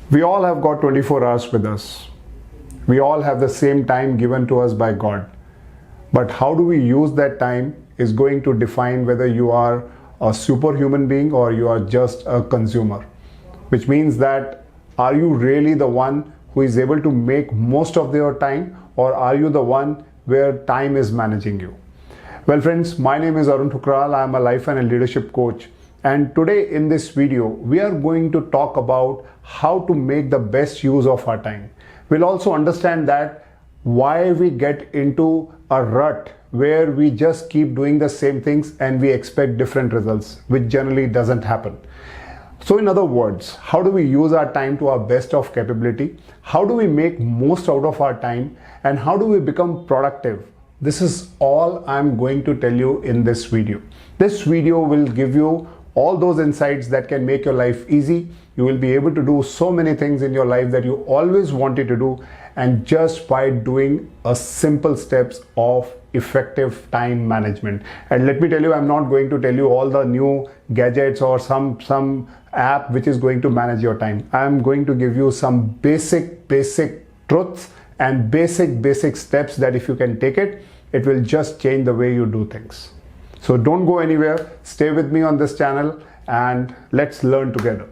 We all have got 24 hours with us. We all have the same time given to us by God. But how do we use that time is going to define whether you are a superhuman being or you are just a consumer. Which means that are you really the one who is able to make most of your time, or are you the one where time is managing you? Well friends, my name is Arun.thukral. I am a life and a leadership coach. And today in this video, we are going to talk about how to make the best use of our time. We'll also understand that why we get into a rut where we just keep doing the same things and we expect different results, which generally doesn't happen. So in other words, how do we use our time to our best of capability? How do we make most out of our time? And how do we become productive? This is all I'm going to tell you in this video. This video will give you all those insights that can make your life easy. You will be able to do so many things in your life that you always wanted to do, and just by doing a simple steps of effective time management. And let me tell you, I'm not going to tell you all the new gadgets or some app which is going to manage your time. I'm going to give you some basic truths and basic steps that if you can take it, it will just change the way you do things. So don't go anywhere, stay with me on this channel and let's learn together.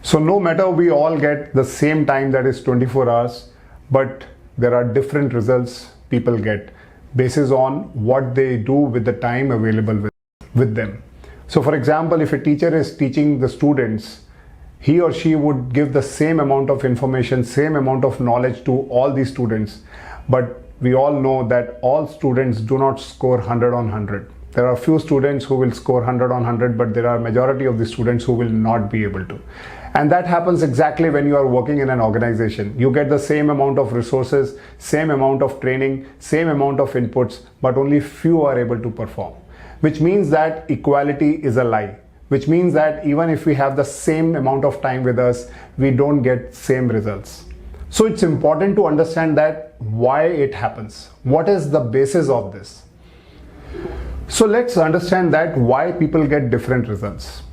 So no matter, we all get the same time, that is 24 hours, but there are different results people get basis on what they do with the time available with them. So for example, if a teacher is teaching the students, he or she would give the same amount of information, same amount of knowledge to all the students. But we all know that all students do not score 100 on 100. There are few students who will score 100 on 100, but there are majority of the students who will not be able to. And that happens exactly when you are working in an organization. You get the same amount of resources, same amount of training, same amount of inputs, but only few are able to perform. Which means that equality is a lie. Which means that even if we have the same amount of time with us, we don't get same results. So it's important to understand that why it happens. What is the basis of this? So let's understand that why people get different results.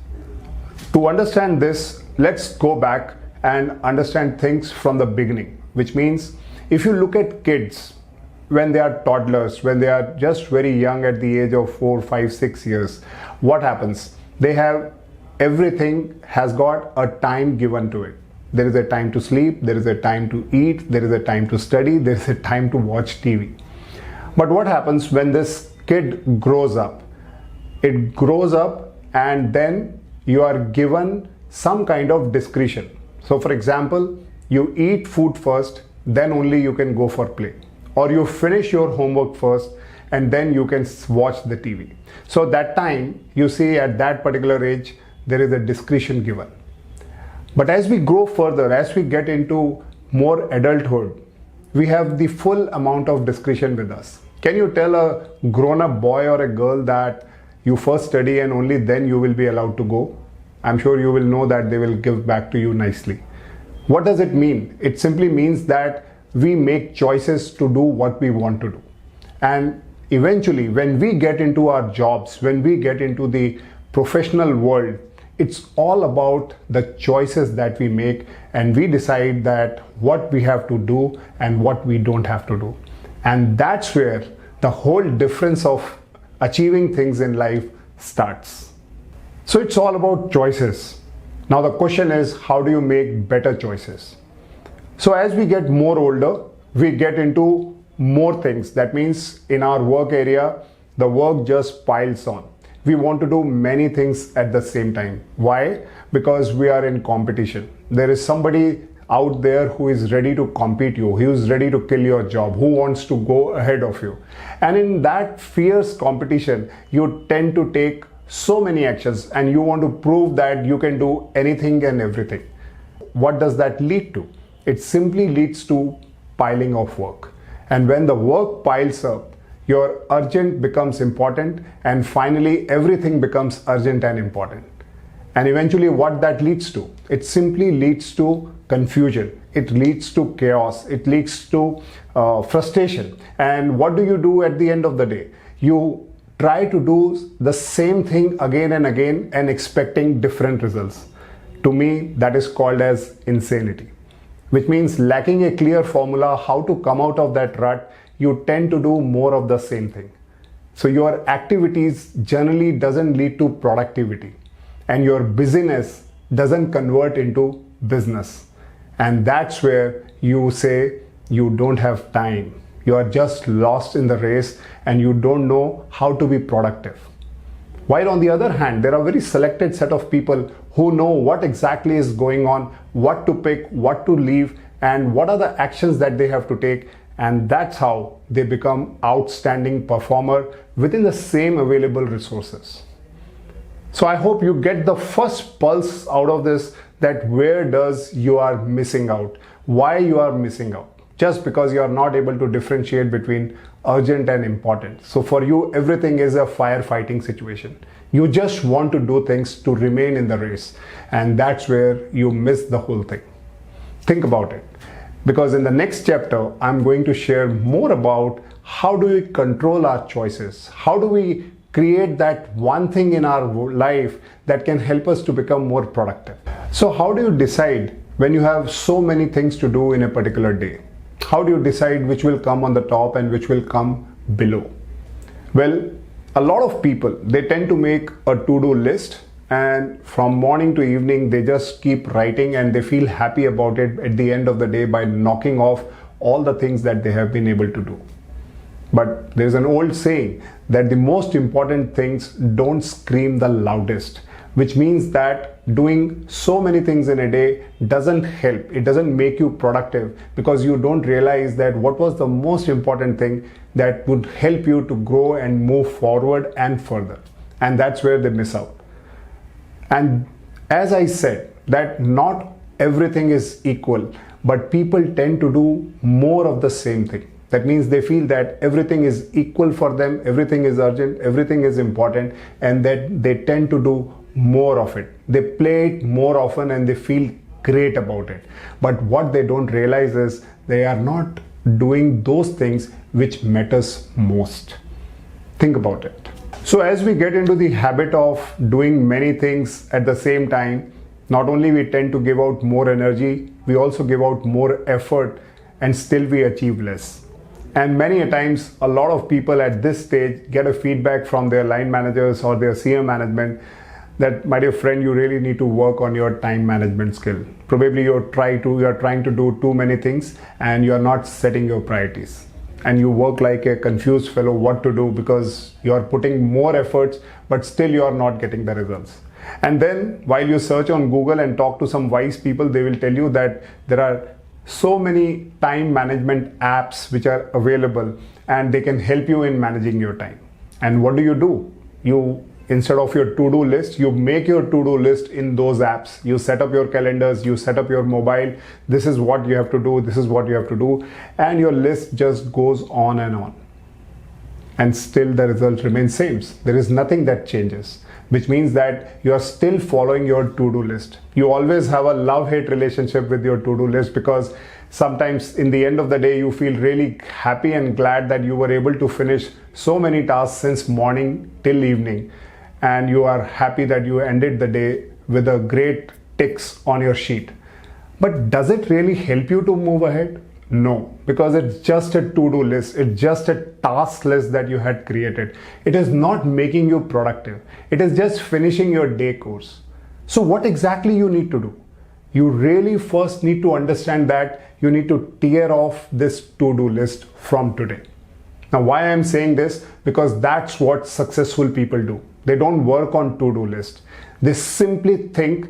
To understand this, let's go back and understand things from the beginning, which means if you look at kids when they are toddlers, when they are just very young at the age of 4, 5, 6 years, what happens? They have everything has got a time given to it. There is a time to sleep, there is a time to eat, there is a time to study, there is a time to watch TV. But what happens when this kid grows up? It grows up and then you are given some kind of discretion. So for example, you eat food first, then only you can go for play. Or you finish your homework first and then you can watch the TV. So that time, you see, at that particular age, there is a discretion given. But as we grow further, as we get into more adulthood, we have the full amount of discretion with us. Can you tell a grown-up boy or a girl that you first study and only then you will be allowed to go? I'm sure you will know that they will give back to you nicely. What does it mean? It simply means that we make choices to do what we want to do. And eventually, when we get into our jobs, when we get into the professional world, it's all about the choices that we make, and we decide that what we have to do and what we don't have to do. And that's where the whole difference of achieving things in life starts. So it's all about choices. Now the question is, how do you make better choices? So as we get more older, we get into more things. That means in our work area, the work just piles on. We want to do many things at the same time. Why? Because we are in competition. There is somebody out there who is ready to compete you, who is ready to kill your job, who wants to go ahead of you. And in that fierce competition, you tend to take so many actions and you want to prove that you can do anything and everything. What does that lead to? It simply leads to piling of work. And when the work piles up, your urgent becomes important, and finally everything becomes urgent and important. And eventually what that leads to? It simply leads to confusion. It leads to chaos. It leads to frustration. And what do you do at the end of the day? You try to do the same thing again and again and expecting different results. To me, that is called as insanity, which means lacking a clear formula how to come out of that rut, you tend to do more of the same thing. So your activities generally doesn't lead to productivity, and your busyness doesn't convert into business. And that's where you say you don't have time. You are just lost in the race and you don't know how to be productive. While on the other hand, there are very selected set of people who know what exactly is going on, what to pick, what to leave, and what are the actions that they have to take. And that's how they become outstanding performer within the same available resources. So I hope you get the first pulse out of this, that where does you are missing out, why you are missing out, just because you are not able to differentiate between urgent and important. So for you, everything is a firefighting situation. You just want to do things to remain in the race, and that's where you miss the whole thing. Think about it, because in the next chapter, I'm going to share more about how do we control our choices, how do we create that one thing in our life that can help us to become more productive. So how do you decide when you have so many things to do in a particular day? How do you decide which will come on the top and which will come below? Well, a lot of people, they tend to make a to-do list, and from morning to evening they just keep writing and they feel happy about it at the end of the day by knocking off all the things that they have been able to do. But there's an old saying that the most important things don't scream the loudest, which means that doing so many things in a day doesn't help. It doesn't make you productive because you don't realize that what was the most important thing that would help you to grow and move forward and further. And that's where they miss out. And as I said, that not everything is equal, but people tend to do more of the same thing. That means they feel that everything is equal for them, everything is urgent, everything is important, and that they tend to do more of it. They play it more often and they feel great about it. But what they don't realize is they are not doing those things which matters most. Think about it. So as we get into the habit of doing many things at the same time, not only we tend to give out more energy, we also give out more effort, and still we achieve less. And many a times, a lot of people at this stage get a feedback from their line managers or their senior management that, my dear friend, you really need to work on your time management skill. Probably you are trying to do too many things and you are not setting your priorities. And you work like a confused fellow what to do because you are putting more efforts, but still you are not getting the results. And then while you search on Google and talk to some wise people, they will tell you that there are so many time management apps which are available and they can help you in managing your time. And what do? You, instead of your to-do list, you make your to-do list in those apps. You set up your calendars, you set up your mobile. This is what you have to do. This is what you have to do. And your list just goes on and on. And still the result remains same. There is nothing that changes, which means that you are still following your to-do list. You always have a love-hate relationship with your to-do list because sometimes in the end of the day, you feel really happy and glad that you were able to finish so many tasks since morning till evening. And you are happy that you ended the day with a great ticks on your sheet. But does it really help you to move ahead? No, because it's just a to-do list. It's just a task list that you had created. It is not making you productive. It is just finishing your day course. So what exactly you need to do? You really first need to understand that you need to tear off this to-do list from today. Now, why I'm saying this? Because that's what successful people do. They don't work on to-do list. They simply think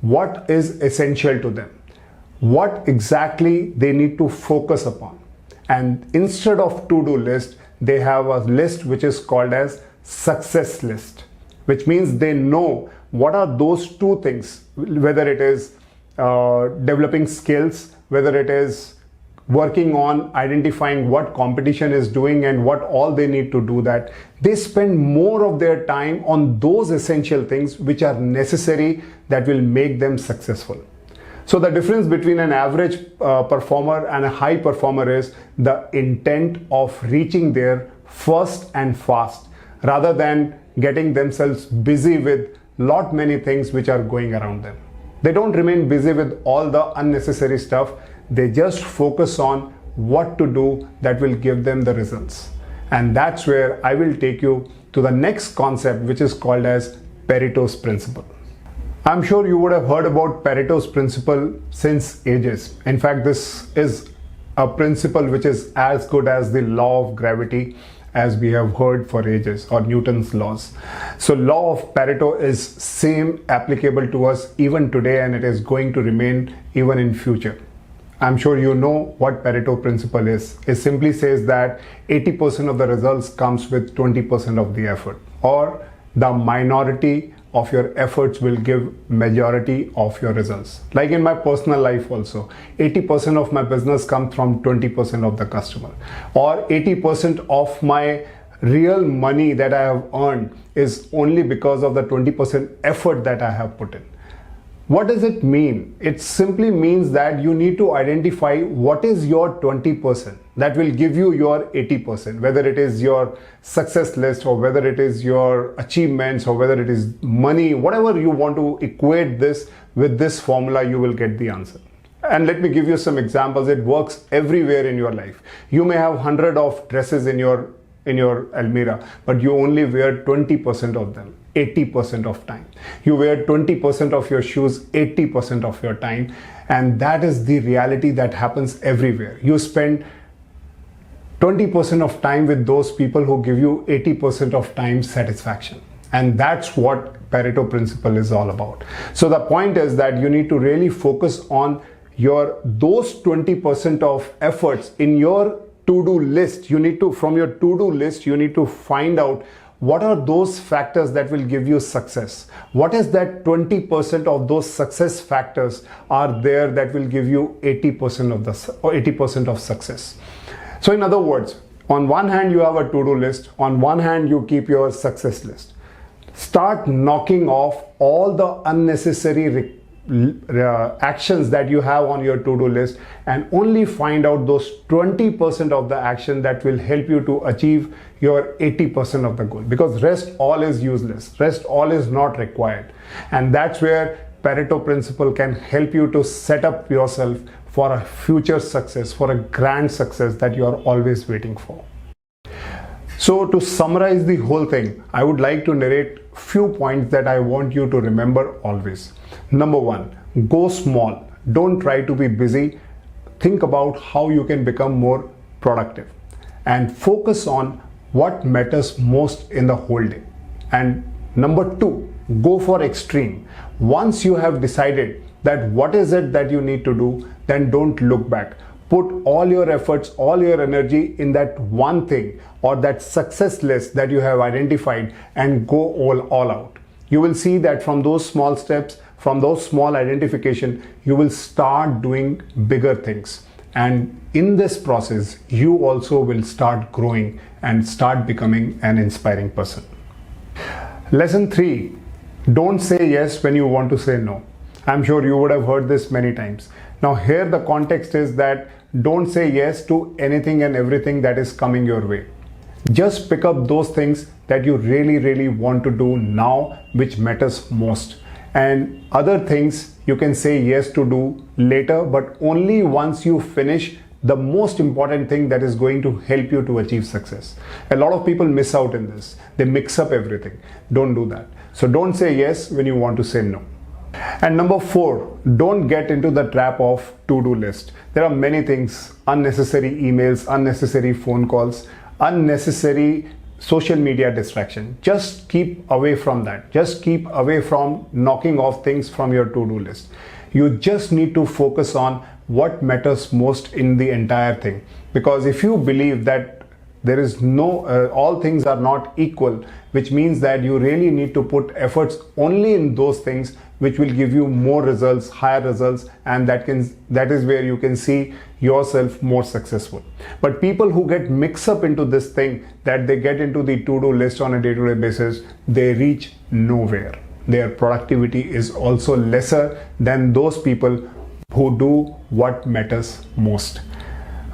what is essential to them, what exactly they need to focus upon. And instead of to-do list, they have a list which is called as success list, which means they know what are those two things, whether it is developing skills, whether it is working on identifying what competition is doing and what all they need to do that. They spend more of their time on those essential things which are necessary that will make them successful. So the difference between an average performer and a high performer is the intent of reaching there first and fast, rather than getting themselves busy with lot many things which are going around them. They don't remain busy with all the unnecessary stuff. They just focus on what to do that will give them the results. And that's where I will take you to the next concept, which is called as Pareto's principle. I'm sure you would have heard about Pareto's principle since ages. In fact, this is a principle which is as good as the law of gravity, as we have heard for ages, or Newton's laws. So law of Pareto is same applicable to us even today, and it is going to remain even in future. I'm sure you know what Pareto principle is. It simply says that 80% of the results comes with 20% of the effort, or the minority of your efforts will give majority of your results. Like in my personal life also, 80% of my business comes from 20% of the customer, or 80% of my real money that I have earned is only because of the 20% effort that I have put in. What does it mean? It simply means that you need to identify what is your 20% that will give you your 80%, whether it is your success list, or whether it is your achievements, or whether it is money, whatever you want to equate this with this formula, you will get the answer. And let me give you some examples. It works everywhere in your life. You may have 100 of dresses in your almirah, but you only wear 20% of them 80% of time. You wear 20% of your shoes 80% of your time, and that is the reality that happens everywhere. You spend 20% of time with those people who give you 80% of time satisfaction, and that's what Pareto principle is all about. So the point is that you need to really focus on those 20% of efforts in your to-do list. You need to, from your to-do list, you need to find out what are those factors that will give you success. What is that 20% of those success factors are there that will give you 80% of success. So in other words, on one hand you have a to-do list, on one hand you keep your success list. Start knocking off all the unnecessary actions that you have on your to-do list, and only find out those 20% of the action that will help you to achieve your 80% of the goal, because rest all is useless, rest all is not required. And that's where Pareto principle can help you to set up yourself for a future success, for a grand success that you are always waiting for. So to summarize the whole thing, I would like to narrate few points that I want you to remember always. Number one, go small. Don't try to be busy. Think about how you can become more productive, and focus on what matters most in the whole day. And number two, go for extreme. Once you have decided that what is it that you need to do, then don't look back. Put all your efforts, all your energy in that one thing, or that success list that you have identified, and go all out. You will see that from those small steps, from those small identification, you will start doing bigger things. And in this process, you also will start growing and start becoming an inspiring person. Lesson 3, don't say yes when you want to say no. I'm sure you would have heard this many times. Now here the context is that don't say yes to anything and everything that is coming your way. Just pick up those things that you really want to do now, which matters most. And other things you can say yes to do later, but only once you finish the most important thing that is going to help you to achieve success. A lot of people miss out in this. They mix up everything. Don't do that. So don't say yes when you want to say no. And number 4, don't get into the trap of to-do list. There are many things: unnecessary emails, unnecessary phone calls, unnecessary social media distraction. Just keep away from that. Just keep away from knocking off things from your to-do list. You just need to focus on what matters most in the entire thing. Because if you believe that there is all things are not equal, which means that you really need to put efforts only in those things which will give you more results, higher results, and that is where you can see yourself more successful. But people who get mixed up into this thing, that they get into the to-do list on a day-to-day basis, they reach nowhere. Their productivity is also lesser than those people who do what matters most.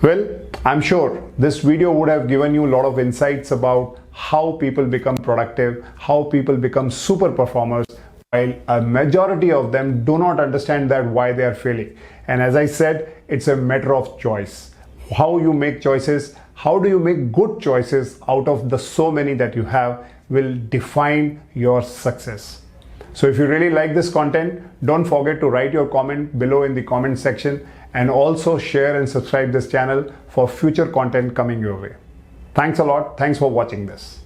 Well, I'm sure this video would have given you a lot of insights about how people become productive, how people become super performers while a majority of them do not understand that why they are failing. And as I said, it's a matter of choice. How you make choices, how do you make good choices out of the so many that you have will define your success. So if you really like this content, don't forget to write your comment below in the comment section, and also share and subscribe this channel for future content coming your way. Thanks a lot. Thanks for watching this.